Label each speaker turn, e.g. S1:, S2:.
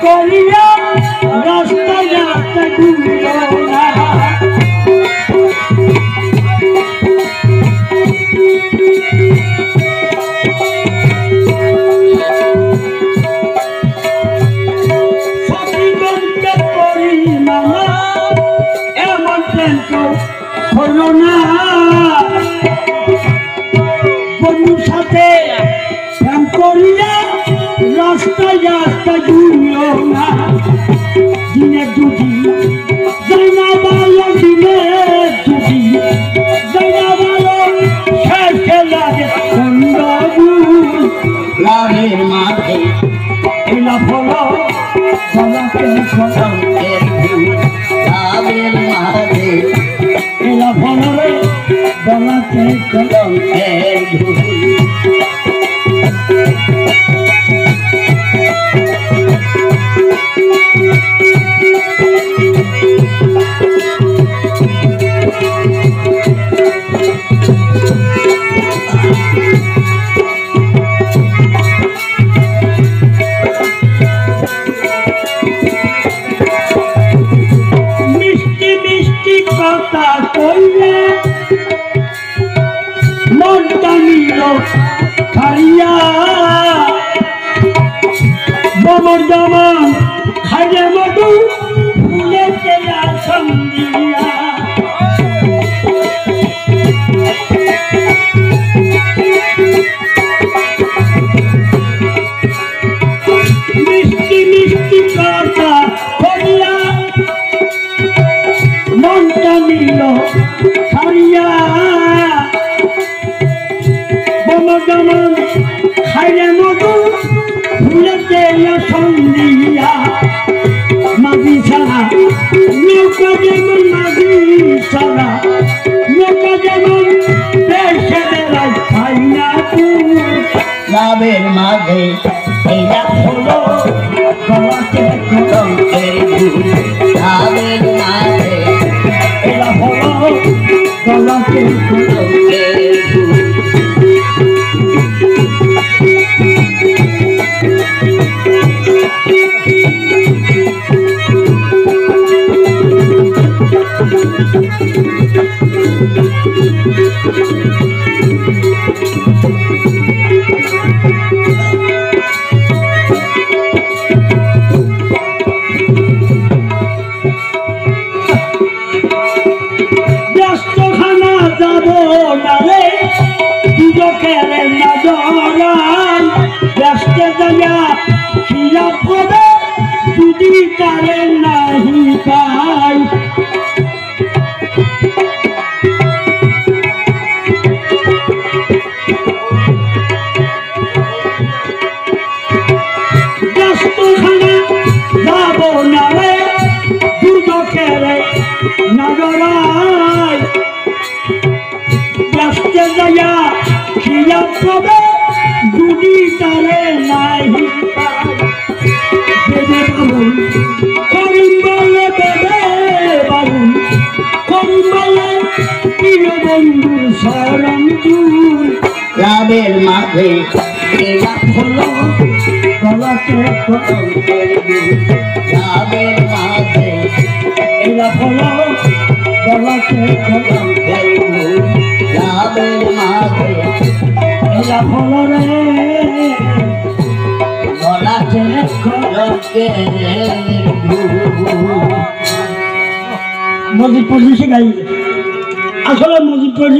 S1: করিয়া রাস্তায় রাস্তায় ঘুরিও না সখীগণকে করি মানা এমন প্রেম কেউ হলো না বন্ধুর সাথে প্রেম করিয়া রাস্তায় রাস্তায় ঘুরিও না দিনে দুদিন যাই না ভালো দিনে দুদিন যাই না ভালো শেষে লাগে লাভের মাঝে এলা ফলো ফলকে ফলকের লাভের মাঝে এলা ফলরে ফলকে ফলকের কথা কইলে মনটা নিল খাইয়া বমর দমন খাইলে মধু ফুলে চেয়া সন্ধিয়া মিষ্টি মিষ্টি কথা কইয়া মনটা নিল খাইয়া বমদমন খাইলে মধু ফুলেতে সন্ধিয়া মাঝি ছাড়া নৌকা যেমন মাঝি ছাড়া নৌকা যেমন দেশে বেড়ায় খাই না লাভের মাঝে এইটা হলো গলাতে কলঙ্কের ভুল লাভের মাঝে এরা হলো গলাতে কলঙ্কের ভুল ব্যস্তে যাইয়া খিয়া পড়ে যদি তারে নাহি পাই ব্যস্তখানা যাব না রে দুর্যোগের নগরায় ব্যস্তে যাইয়া খিয়া পড়ে যদি তারে নাহি বেদে বাবুল করিম বলে বেদে বাবুল করিম বলে প্রিয় বন্ধু শরণ দূর লাভের মাঝে এলা হলো গলাতে কলঙ্কের লাভের মাঝে এলা হলো গলাতে কলঙ্কের লাভের মাঝে এলা হলো রে গলাতে কলঙ্কের মজিদপুর গাই আসলে মজিদপুর